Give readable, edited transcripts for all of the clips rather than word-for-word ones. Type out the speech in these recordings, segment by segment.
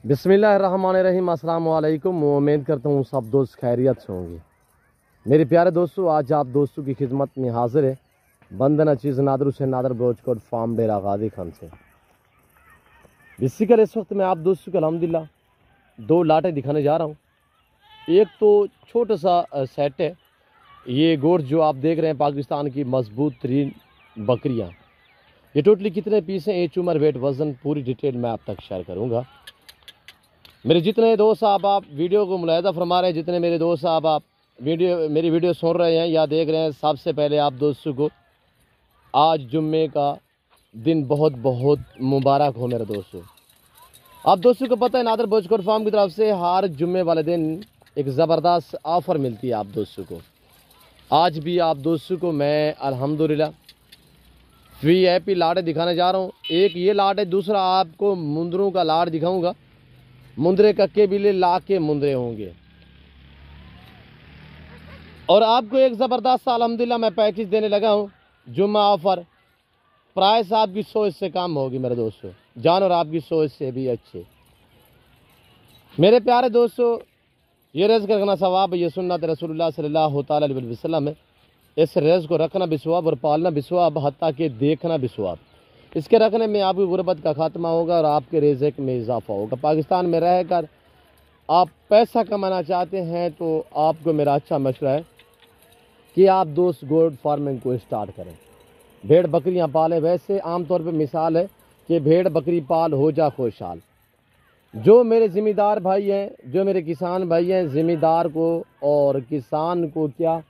बिस्मिल्लाहिर्रहमानिर्रहीम। अस्सलाम वालेकुम। उम्मीद करता हूँ सब दोस्त खैरियत से होंगे। मेरे प्यारे दोस्तों, आज आप दोस्तों की खिदमत में हाजिर है बंदना चीज़ नादर हुसैन नादर बोचकोट फार्म डेरा गाजी खान से। बेसिकल इस वक्त मैं आप दोस्तों को अल्हम्दुलिल्लाह दो लाटें दिखाने जा रहा हूँ। एक तो छोटा सा सेट है, ये गोट जो आप देख रहे हैं पाकिस्तान की मजबूत तरीन बकरियाँ। ये टोटली कितने पीस हैं, एज उम्र वेट वज़न पूरी डिटेल मैं आप तक शेयर करूँगा। मेरे जितने दोस्त साहब आप वीडियो को मुलाहिजा फरमा रहे हैं, जितने मेरे दोस्त साहब आप मेरी वीडियो सुन रहे हैं या देख रहे हैं, सबसे पहले आप दोस्तों को आज जुम्मे का दिन बहुत बहुत मुबारक हो। मेरे दोस्तों, आप दोस्तों को पता है नादर बोचकोट फार्म की तरफ से हर जुम्मे वाले दिन एक ज़बरदस्त ऑफ़र मिलती है आप दोस्तों को। आज भी आप दोस्तों को मैं अल्हम्दुलिल्लाह VIP लाट दिखाने जा रहा हूँ। एक ये लाट है, दूसरा आपको मुंदरों का लाट दिखाऊँगा। मुंदरे कक्के बिले ला के मुंदरे होंगे। और आपको एक ज़बरदस्त अल्हम्दुलिल्लाह मैं पैकेज देने लगा हूँ, जुम्मा ऑफ़र। प्राइस आपकी सोच से कम होगी मेरे दोस्तों, जानवर आपकी सोच से भी अच्छे। मेरे प्यारे दोस्तों, ये रिज़्क़ रखना सवाब, ये सुन्नत रसूलुल्लाह सल्लल्लाहु अलैहि वसल्लम है। इस रिज़्क़ को रखना भी सवाब और पालना भी सवाब, हत्ता के देखना भी सवाब। इसके रखने में आपकी गुर्बत का खात्मा होगा और आपके रिज़्क़ में इजाफा होगा। पाकिस्तान में रहकर आप पैसा कमाना चाहते हैं तो आपको मेरा अच्छा मशवरा है कि आप दोस्त गोट फार्मिंग को स्टार्ट करें, भेड़ बकरियां पालें। वैसे आमतौर पे मिसाल है कि भेड़ बकरी पाल हो जा खुशहाल। जो मेरे ज़िम्मेदार भाई हैं, जो मेरे किसान भाई हैं, ज़िम्मेदार को और किसान को क्या,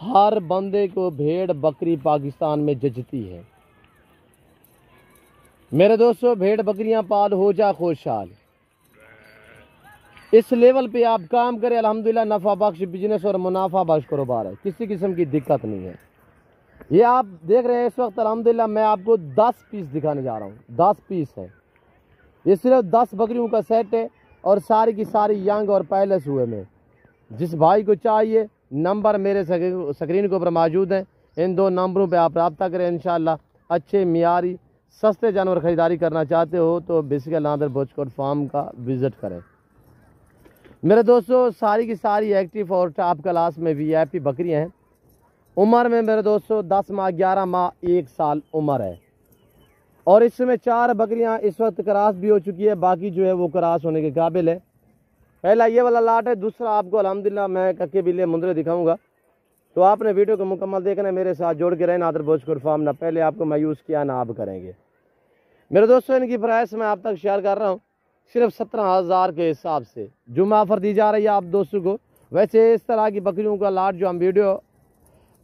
हर बंदे को भेड़ बकरी पाकिस्तान में जचती है। मेरे दोस्तों, भेड़ बकरियां पाल हो जा खुशहाल। इस लेवल पे आप काम करें, अल्हम्दुलिल्लाह नफ़ा बख्श बिजनेस और मुनाफा बख्श कारोबार है, किसी किस्म की दिक्कत नहीं है। ये आप देख रहे हैं इस वक्त अल्हम्दुलिल्लाह मैं आपको 10 पीस दिखाने जा रहा हूँ। 10 पीस है, ये सिर्फ 10 बकरियों का सेट है और सारी की सारी यंग और पैलेस हुए में। जिस भाई को चाहिए नंबर मेरे स्क्रीन के ऊपर मौजूद है, इन दो नंबरों पे आप रब्ता करें। इंशाल्लाह अच्छे मियारी सस्ते जानवर ख़रीदारी करना चाहते हो तो बेसिकल नादर बोचकोट फार्म का विज़िट करें। मेरे दोस्तों, सारी की सारी एक्टिव और टॉप क्लास में VIP बकरियां हैं। उम्र में मेरे दोस्तों 10 माह, 11 माह, 1 साल उम्र है। और इसमें 4 बकरियां इस वक्त क्रॉस भी हो चुकी है, बाकी जो है वो क्रॉस होने के काबिल है। पहला ये वाला लाट है, दूसरा आपको अल्हम्दुलिल्लाह मैं कक्के बिल्ले मुंदरे दिखाऊंगा। तो आपने वीडियो को मुकम्मल देखना है, मेरे साथ जोड़ के रहें। नादर बोचकोट फार्म ना पहले आपको मायूस किया ना आप करेंगे। मेरे दोस्तों, इनकी प्राइस मैं आप तक शेयर कर रहा हूँ सिर्फ 17,000 के हिसाब से जुम्मा ऑफ़र दी जा रही है आप दोस्तों को। वैसे इस तरह की बकरियों का लाट जो हम वीडियो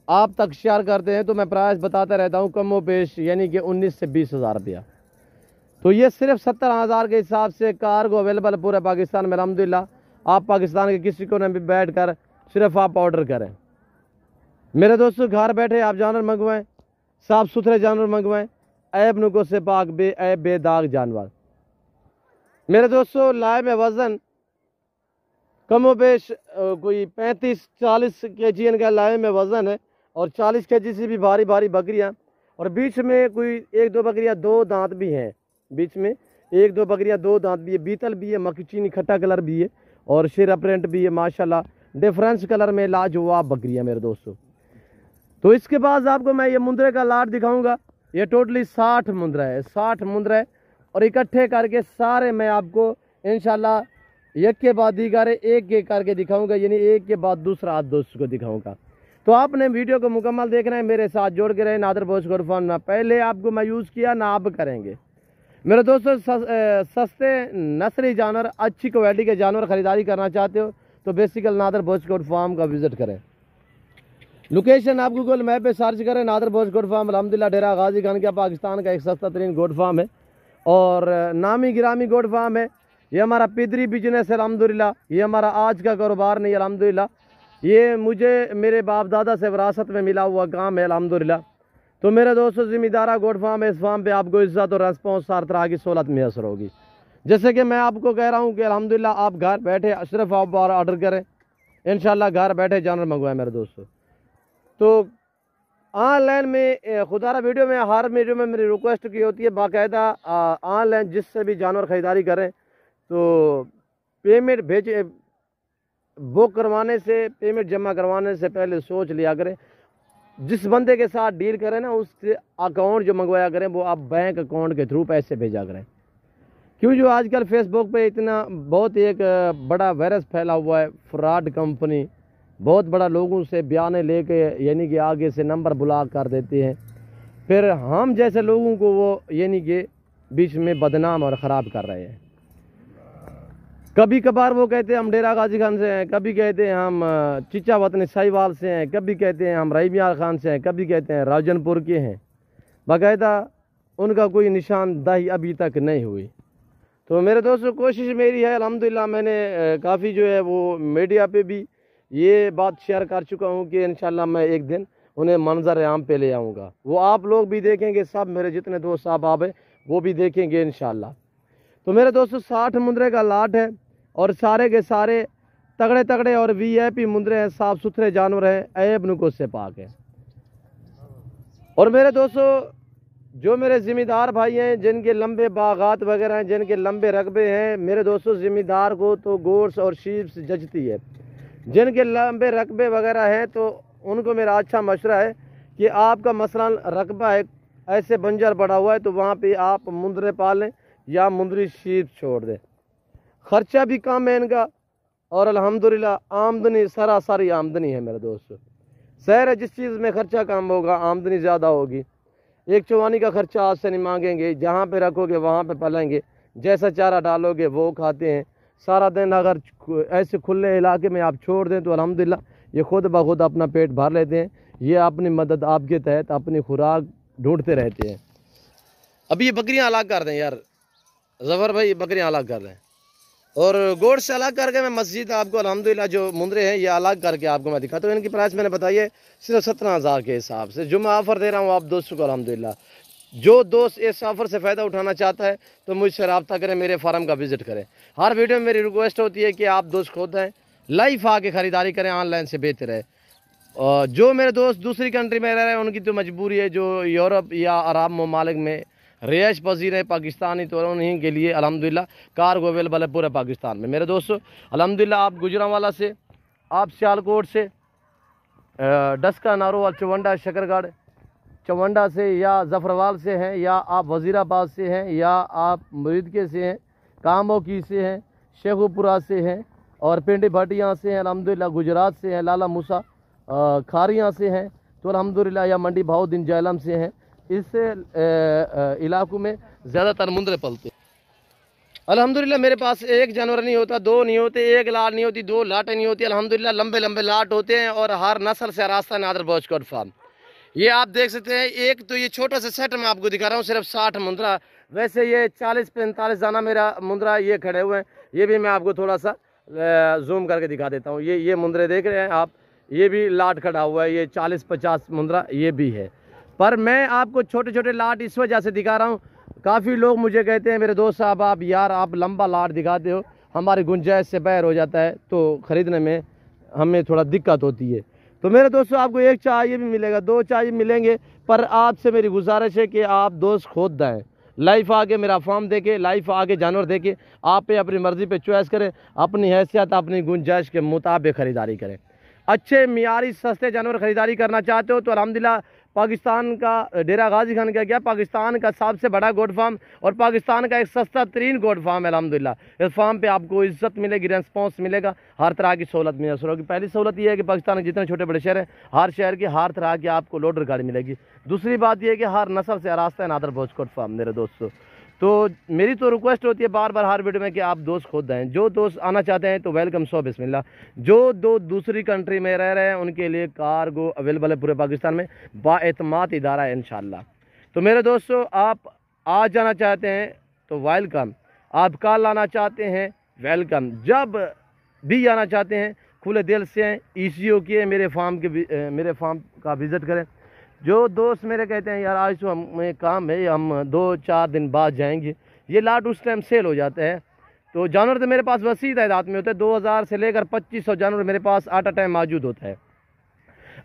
आप तक शेयर करते हैं तो मैं प्राइस बताता रहता हूँ कमो पेश, यानी कि 19 से 20,000 रुपया। तो ये सिर्फ 17,000 के हिसाब से कार्गो अवेलेबल पूरे पाकिस्तान में अल्हम्दुलिल्लाह। आप पाकिस्तान के किसी को न भी बैठ कर सिर्फ आप ऑर्डर करें। मेरे दोस्तों, घर बैठे आप जानवर मंगवाएं, साफ़ सुथरे जानवर मंगवाएं, ऐब नुको से पाक बे ऐब बेदाग जानवर। मेरे दोस्तों, लाए में वज़न कमो बेश कोई 35-40 kg इनका लाए में वज़न है और 40 kg से भी भारी भारी बकरियां। और बीच में कोई 1-2 बकरियां 2 दांत भी हैं, बीच में 1-2 बकरियां 2 दांत भी है, बीतल भी है, मक्खी खट्टा कलर भी है और शेरा प्रिंट भी है। माशाल्लाह डिफरेंस कलर में लाजवाब बकरियां मेरे दोस्तों। तो इसके बाद आपको मैं ये मुंदरे का लाट दिखाऊंगा। ये टोटली 60 मुंदरा है, 60 मुंदरा है और इकट्ठे करके सारे मैं आपको इंशाल्लाह एक के बाद दीगर एक एक करके दिखाऊंगा, यानी एक के बाद दूसरा आप दोस्तों को दिखाऊंगा। तो आपने वीडियो को मुकम्मल देखना है, मेरे साथ जोड़ के रहे। नादर बोचकोट फार्म ना पहले आपको मैं यूज़ किया ना आप करेंगे। मेरे दोस्तों, सस्ते नस्ली जानवर, अच्छी क्वालिटी के जानवर ख़रीदारी करना चाहते हो तो बेसिकल नादर बोचकोट फार्म का विज़िट करें। लोकेशन आप गूगल मैप पे सर्च करें, नादर बोचकोट फार्म अल्हम्दुलिल्लाह डेरा गाजी खान का पाकिस्तान का एक सस्ता तरीन गोट फार्म है और नामी गिरामी गोट फार्म है। ये हमारा पिदरी बिजनेस है अल्हम्दुलिल्लाह, ये हमारा आज का कारोबार नहीं अल्हम्दुलिल्लाह, ये मुझे मेरे बाप दादा से विरासत में मिला हुआ काम है अल्हम्दुलिल्लाह। तो मेरे दोस्तों, ज़िम्मेदारा गोट फार्म है। इस फार्म पे आपको इज़्ज़त और रेस्पॉन्स हर तरह की सहूलत मैसर होगी। जैसे कि मैं आपको कह रहा हूँ कि अल्हम्दुलिल्लाह आप घर बैठे सिर्फ आप ऑर्डर करें, इंशाल्लाह घर बैठे जानवर मंगवाएं मेरे दोस्तों। तो ऑनलाइन में खुदारा वीडियो में हर वीडियो में मेरी रिक्वेस्ट की होती है बाकायदा ऑनलाइन जिससे भी जानवर ख़रीदारी करें तो पेमेंट भेजे बुक करवाने से, पेमेंट जमा करवाने से पहले सोच लिया करें, जिस बंदे के साथ डील करें ना उससे अकाउंट जो मंगवाया करें वो आप बैंक अकाउंट के थ्रू पैसे भेजा करें। क्यों जो आजकल फेसबुक पे इतना बहुत एक बड़ा वायरस फैला हुआ है, फ्रॉड कंपनी बहुत बड़ा लोगों से बयाने लेके यानी कि आगे से नंबर ब्लॉक कर देते हैं, फिर हम जैसे लोगों को वो यानी कि बीच में बदनाम और ख़राब कर रहे हैं। कभी कभार वो कहते हैं हम डेरा गाजी खान से हैं, कभी कहते हैं हम चिचा वतन साहिवाल से हैं, कभी कहते हैं हम रही मियाँ खान से हैं, कभी कहते हैं रावजनपुर के हैं। बाकायदा उनका कोई निशानदाही अभी तक नहीं हुई। तो मेरे दोस्तों कोशिश मेरी है, अल्हम्दुलिल्लाह मैंने काफ़ी जो है वो मीडिया पे भी ये बात शेयर कर चुका हूँ कि इंशाल्लाह मैं एक दिन उन्हें मंजर आम पे ले आऊँगा। वो आप लोग भी देखेंगे, सब मेरे जितने दोस्त साहब हैं वो भी देखेंगे इंशाल्लाह। तो मेरे दोस्तों 60 मुंदरे का लाट है और सारे के सारे तगड़े तगड़े और VIP मुंदरे हैं, साफ़ सुथरे जानवर हैं, ऐब नुको से पाक है। और मेरे दोस्तों जो मेरे ज़िम्मेदार भाई हैं जिनके लंबे बागात वगैरह हैं, जिनके लंबे रकबे हैं, मेरे दोस्तों ज़िम्मेदार को तो गोश्त और शीप्स जचती है। जिनके लंबे रकबे वगैरह हैं तो उनको मेरा अच्छा मशवरा है कि आपका मसलन रकबा है ऐसे बंजर पड़ा हुआ है तो वहाँ पे आप मुंदरे पालें या मुंदरी शीप छोड़ दें। ख़र्चा भी कम है इनका और अल्हम्दुलिल्लाह आमदनी सरासरी आमदनी है मेरे दोस्तों। शहर है जिस चीज़ में ख़र्चा कम होगा आमदनी ज़्यादा होगी। एक चौवानी का ख़र्चा आपसे नहीं मांगेंगे, जहाँ पे रखोगे वहाँ पे पलेंगे, जैसा चारा डालोगे वो खाते हैं। सारा दिन अगर ऐसे खुले इलाके में आप छोड़ दें तो अल्हम्दुलिल्लाह ये खुद ब खुद अपना पेट भर लेते हैं। ये अपनी मदद आपके तहत अपनी खुराक ढूंढते रहते हैं। अभी ये बकरियाँ अलग कर दें यार ज़फ़र भाई, बकरियाँ अलग कर दें और गोश्त से अलग करके मैं मस्जिद आपको अल्हम्दुलिल्लाह जो मुंदरे हैं ये अलग करके आपको मैं दिखाता हूँ। इनकी प्राइस मैंने बताई है सिर्फ 17,000 के हिसाब से, जो मैं ऑफ़र दे रहा हूँ आप दोस्तों को। अल्हम्दुलिल्लाह जो दोस्त इस ऑफ़र से फ़ायदा उठाना चाहता है तो मुझसे रब्ता करें, मेरे फार्म का विज़िट करें। हर वीडियो में मेरी रिक्वेस्ट होती है कि आप दोस्त खुद हैं, लाइव आके ख़रीदारी करें, ऑनलाइन से बेहतर है। और जो मेरे दोस्त दूसरी कंट्री में रह रहे हैं उनकी तो मजबूरी है, जो यूरोप या अरब ममालिक में रिहाइश पजीर है पाकिस्तानी, तो उन्हीं के लिए अल्हम्दुलिल्लाह कार्गो अवेलेबल है पूरे पाकिस्तान में। मेरे दोस्तों अल्हम्दुलिल्लाह आप गुजरांवाला से, आप सियालकोट से, डस्का नारोवाल चवंडा शकरगढ़ चवंडा से या ज़फ़रवाल से हैं, या आप वज़ीराबाद से हैं, या आप मुरीदके से हैं, कामोकी से हैं, शेखुपुरा से हैं और पिंडी भटिया से हैं, अल्हम्दुलिल्लाह गुजरात से हैं, लाला मूसा खारियाँ से हैं तो अल्हम्दुलिल्लाह, या मंडी भाउद्दीन जैलम से हैं। इस इलाकों में ज़्यादातर मुंदरे पलते। अल्हम्दुलिल्लाह मेरे पास एक जानवर नहीं होता, दो नहीं होते, एक लाट नहीं होती, दो लाटें नहीं होती, अल्हम्दुलिल्लाह लंबे लंबे लाट होते हैं और हर नस्ल से रास्ता नादर बॉचकोट फार्म। ये आप देख सकते हैं। एक तो ये छोटा सा सेट मैं आपको दिखा रहा हूँ, सिर्फ 60 मुंदरा। वैसे ये 40-45 दाना मेरा मुंदरा ये खड़े हुए हैं। ये भी मैं आपको थोड़ा सा जूम करके दिखा देता हूँ। ये मुंदरे देख रहे हैं आप, ये भी लाट खड़ा हुआ है, ये 40-50 मुंदरा ये भी है। पर मैं आपको छोटे छोटे लाट इस वजह से दिखा रहा हूँ, काफ़ी लोग मुझे कहते हैं मेरे दोस्त साहब आप यार आप लंबा लाट दिखाते हो, हमारी गुंजाइश से बाहर हो जाता है तो ख़रीदने में हमें थोड़ा दिक्कत होती है। तो मेरे दोस्तों आपको एक चाहिए भी मिलेगा, दो चाहिए मिलेंगे, पर आपसे मेरी गुजारिश है कि आप दोस्त खुद दें, लाइफ आगे मेरा फार्म देके, लाइफ आगे जानवर देके, आप पे अपनी मर्ज़ी पे चॉइस करें, अपनी हैसियत अपनी गुंजाइश के मुताबिक ख़रीदारी करें। अच्छे मियारी सस्ते जानवर ख़रीदारी करना चाहते हो तो अल्हम्दुलिल्लाह पाकिस्तान का डेरा गाजी खान का क्या पाकिस्तान का सबसे बड़ा गोट फार्म और पाकिस्तान का एक सस्ता तरीन गोट फार्म है अल्हम्दुलिल्लाह। इस फार्म पे आपको इज्जत मिलेगी, रेस्पॉन्स मिलेगा, हर तरह की सहूलत मिलेगी। पहली सहूलत यह है कि पाकिस्तान के जितने छोटे बड़े शहर हैं हर शहर की हर तरह की आपको लोडर गाड़ी मिलेगी। दूसरी बात यह है कि हर नस्ल से रास्ता है नादर बॉचकोट फार्म मेरे दोस्तों। तो मेरी तो रिक्वेस्ट होती है बार बार हर वीडियो में कि आप दोस्त खुद हैं, जो दोस्त आना चाहते हैं तो वेलकम सो बिस्मिल्लाह। जो दो दूसरी कंट्री में रह रहे हैं उनके लिए कार्गो अवेलेबल है पूरे पाकिस्तान में, बाएतमाद इदारा है इंशाल्लाह। तो मेरे दोस्तों आप आज जाना चाहते हैं तो वेलकम, आप कल आना चाहते हैं वेलकम, जब भी आना चाहते हैं खुले दिल से हैं। ECO किए मेरे फार्म का विज़िट करें। जो दोस्त मेरे कहते हैं यार आज तो हमें काम है, हम 2-4 दिन बाद जाएंगे, ये लाट उस टाइम सेल हो जाता है। तो जानवर तो मेरे पास वसी तादाद में होते हैं, 2000 से लेकर 2500 जानवर मेरे पास एट अ टाइम मौजूद होता है।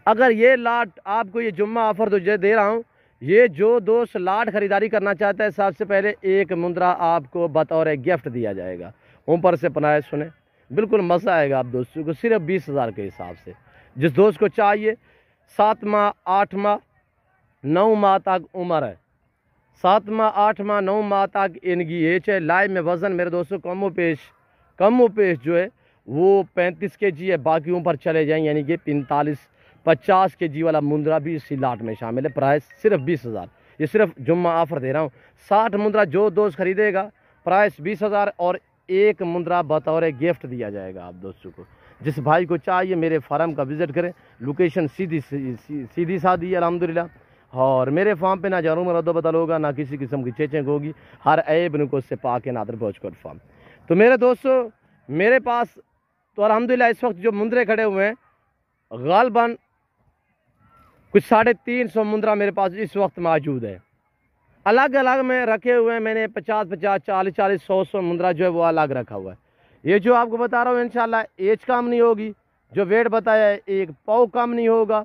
अगर ये लाट आपको ये जुम्मा ऑफ़र तो जो दे रहा हूँ, ये जो दोस्त लाट ख़रीदारी करना चाहता है सबसे पहले एक मुंदरा आपको बतौर गिफ्ट दिया जाएगा ऊपर से प्राइस सुने, बिल्कुल मज़ा आएगा आप दोस्तों को, सिर्फ 20,000 के हिसाब से। जिस दोस्त को चाहिए 7 माह 8 माह 9 माह तक उम्र है, 7 माह 8 माह 9 माह तक इनकी एज है। लाइव में वज़न मेरे दोस्तों कमो पेश जो है वो 35 kg है, बाकी ऊपर चले जाएँ यानी कि 45-50 kg वाला मुंद्रा भी इसी लाट में शामिल है। प्राइस सिर्फ 20,000, ये सिर्फ जुम्मा ऑफ़र दे रहा हूँ। 60 मुंद्रा जो दोस्त खरीदेगा प्राइस 20,000 और एक मुंद्रा बतौर गिफ्ट दिया जाएगा आप दोस्तों को। जिस भाई को चाहिए मेरे फार्म का विज़िट करें, लोकेशन सीधी सादी है अल्हम्दुलिल्लाह। और मेरे फार्म पे ना जानूँ रद्दो बदल होगा, ना किसी किस्म की चेचेंग होगी, हर ऐब को उससे पाक है नादर भोजकोट फार्म। तो मेरे दोस्तों मेरे पास तो अल्हम्दुलिल्लाह इस वक्त जो मुंद्रे खड़े हुए हैं गालबन कुछ 350 मुंद्रा मेरे पास इस वक्त मौजूद है। अलग अलग में रखे हुए हैं मैंने 50-50, 40-40, 100-100 मुंद्रा जो है वो अलग रखा हुआ है। ये जो आपको बता रहा हूँ इंशाल्लाह एज कम नहीं होगी, जो वेट बताया है 1 पाव कम नहीं होगा।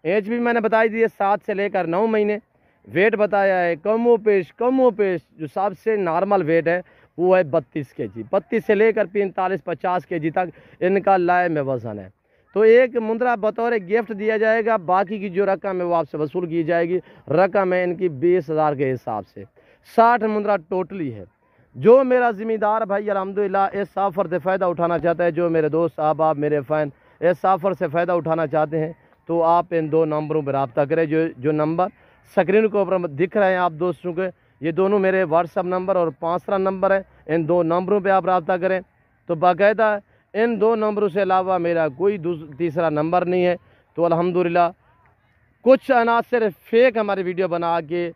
एज भी मैंने बताई दी है 7 से लेकर 9 महीने। वेट बताया है कमो पेश जो सबसे नॉर्मल वेट है वो है 32 kg, 32 से लेकर 45-50 kg तक इनका लाए में वज़न है। तो एक मुंद्रा बतौर गिफ्ट दिया जाएगा, बाकी की जो रकम है वो आपसे वसूल की जाएगी। रकम है इनकी 20,000 के हिसाब से, 60 मुंद्रा टोटली है। जो मेरा ज़िम्मेदार भाई अल्हम्दुलिल्लाह इस ऑफ़र से फ़ायदा उठाना चाहता है, जो मेरे दोस्त आप मेरे फ़ैन इस ऑफ़र से फ़ायदा उठाना चाहते हैं, तो आप इन 2 नंबरों पर रब्ता करें। जो नंबर स्क्रीन को ऊपर दिख रहे हैं आप दोस्तों के, ये दोनों मेरे व्हाट्सअप नंबर और 5 नंबर है। इन 2 नंबरों पे आप रब्ता करें। तो बाकायदा इन 2 नंबरों से अलावा मेरा कोई तीसरा नंबर नहीं है। तो अल्हम्दुलिल्लाह कुछ अनाज सिर्फ फेक हमारी वीडियो बना के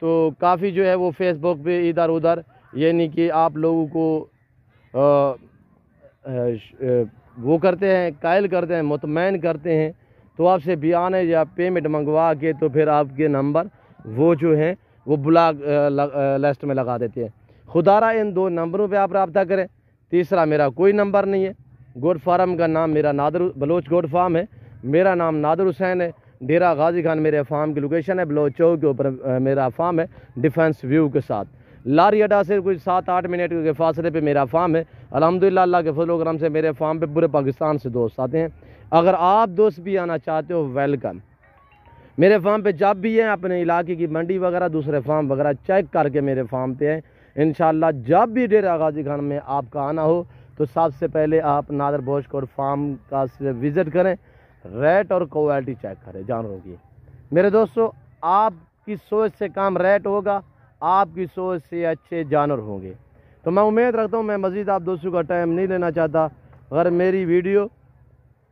तो काफ़ी जो है वो फेसबुक पे इधर उधर यानी कि आप लोगों को वो करते हैं, कायल करते हैं, मुतमैन करते हैं। तो आपसे बयान है या पेमेंट मंगवा के तो फिर आपके नंबर वो जो है वो ब्लॉक लिस्ट में लगा देते हैं। खुदारा इन 2 नंबरों पे आप रब्ता करें। तीसरा मेरा कोई नंबर नहीं है। गोट फार्म का नाम मेरा नादर बलोच गोट फार्म है। मेरा नाम नादर हुसैन है। डेरा गाजी खान मेरे फार्म की लोकेशन है। बलोच चौक के ऊपर मेरा फार्म है, डिफेंस व्यू के साथ। लारी अड्डा से कुछ 7-8 मिनट के फासले पे मेरा फार्म है। अल्हम्दुलिल्लाह अल्लाह के फजल करम से मेरे फार्म पे पूरे पाकिस्तान से दोस्त आते हैं। अगर आप दोस्त भी आना चाहते हो वेलकम। मेरे फार्म पे जब भी है अपने इलाके की मंडी वगैरह दूसरे फार्म वगैरह चेक करके मेरे फार्म पे है। इंशाल्लाह जब भी डेरा गाजी खान में आपका आना हो तो सबसे पहले आप नादर भोजकोट फार्म का विज़िट करें, रेट और क्वालिटी चेक करें जानवरों की। मेरे दोस्तों आपकी सोच से काम रेट होगा, आपकी सोच से अच्छे जानवर होंगे। तो मैं उम्मीद रखता हूँ, मैं मज़ीद आप दोस्तों का टाइम नहीं लेना चाहता। अगर मेरी वीडियो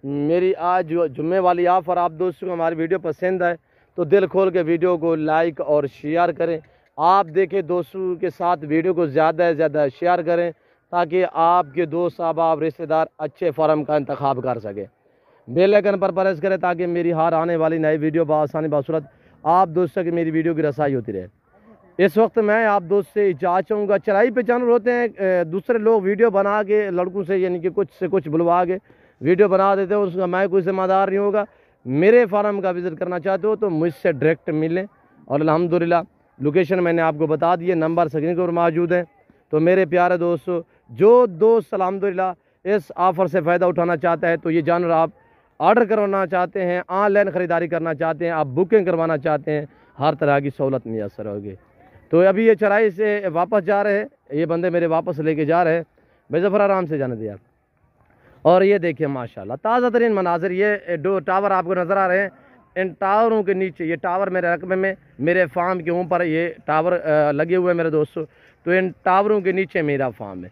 मेरी आज जुम्मे वाली ऑफ़र आप दोस्तों को हमारी वीडियो पसंद आए तो दिल खोल के वीडियो को लाइक और शेयर करें। आप देखें दोस्तों के साथ वीडियो को ज़्यादा से ज़्यादा शेयर करें ताकि आपके दोस्त आप रिश्तेदार अच्छे फार्म का इंतखाब कर सकें। बेल आइकन पर प्रेस करें ताकि मेरी हर आने वाली नई वीडियो बआसानी बासूरत आप दोस्तों की मेरी वीडियो की रसाई होती रहे। इस वक्त मैं आप दोस्त से इजाज़त चाहूँगा। चढ़ाई पे जानवर होते हैं, दूसरे लोग वीडियो बना के लड़कों से यानी कि कुछ से कुछ बुलवा के वीडियो बना देते हैं, उसका मैं कोई जिम्मेदार नहीं होगा। मेरे फार्म का विज़िट करना चाहते हो तो मुझसे डायरेक्ट मिलें। और अल्हम्दुलिल्लाह लोकेशन मैंने आपको बता दी है, नंबर स्क्रीन पर मौजूद है। तो मेरे प्यारे दोस्तों, जो दोस्त अल्हम्दुलिल्लाह इस ऑफ़र से फ़ायदा उठाना चाहता है तो ये जानवर आप ऑर्डर करवाना चाहते हैं, ऑनलाइन ख़रीदारी करना चाहते हैं, आप बुकिंग करवाना चाहते हैं, हर तरह की सहूलत मैसर होगी। तो अभी ये चढ़ाई से वापस जा रहे हैं, ये बंदे मेरे वापस लेके जा रहे हैं। बेज़फ़र आराम से जाने दिया। और ये देखिए माशाल्लाह ताज़ा तरीन मनाजिर, ये 2 टावर आपको नज़र आ रहे हैं। इन टावरों के नीचे ये टावर मेरे रकबे में मेरे फार्म के ऊपर ये टावर लगे हुए हैं मेरे दोस्तों। तो इन टावरों के नीचे मेरा फार्म है।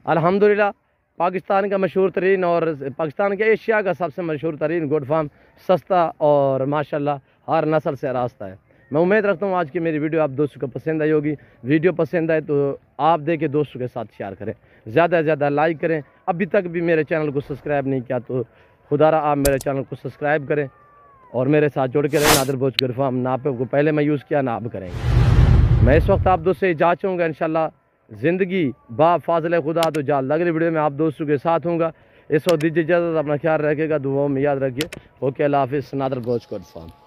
अल्हम्दुलिल्लाह पाकिस्तान का मशहूर तरीन और पाकिस्तान के एशिया का सबसे मशहूर तरीन गोट फार्म, सस्ता और माशाल्लाह हर नस्ल से रास्ता है। मैं उम्मीद रखता हूँ आज की मेरी वीडियो आप दोस्तों को पसंद आई होगी। वीडियो पसंद आए तो आप देखे दोस्तों के साथ शेयर करें, ज़्यादा से ज़्यादा लाइक करें। अभी तक भी मेरे चैनल को सब्सक्राइब नहीं किया तो खुदारा आप मेरे चैनल को सब्सक्राइब करें और मेरे साथ जुड़ के रहें। नादर भोजकोट फार्म ना पे को पहले मैं यूज़ किया ना आप करेंगे। मैं इस वक्त आप दोस्तों से इजाज़त चाहूँगा। इंशाल्लाह ज़िंदगी बा फाज़िल खुदा तो जल्द अगली वीडियो में आप दोस्तों के साथ होऊंगा। इस वक्त दीजिए इजाज़त, अपना ख्याल रखिएगा, दुआओं में याद रखिए। ओके अल्लाह हाफ़िज़। नादर भोजकोट फार्म।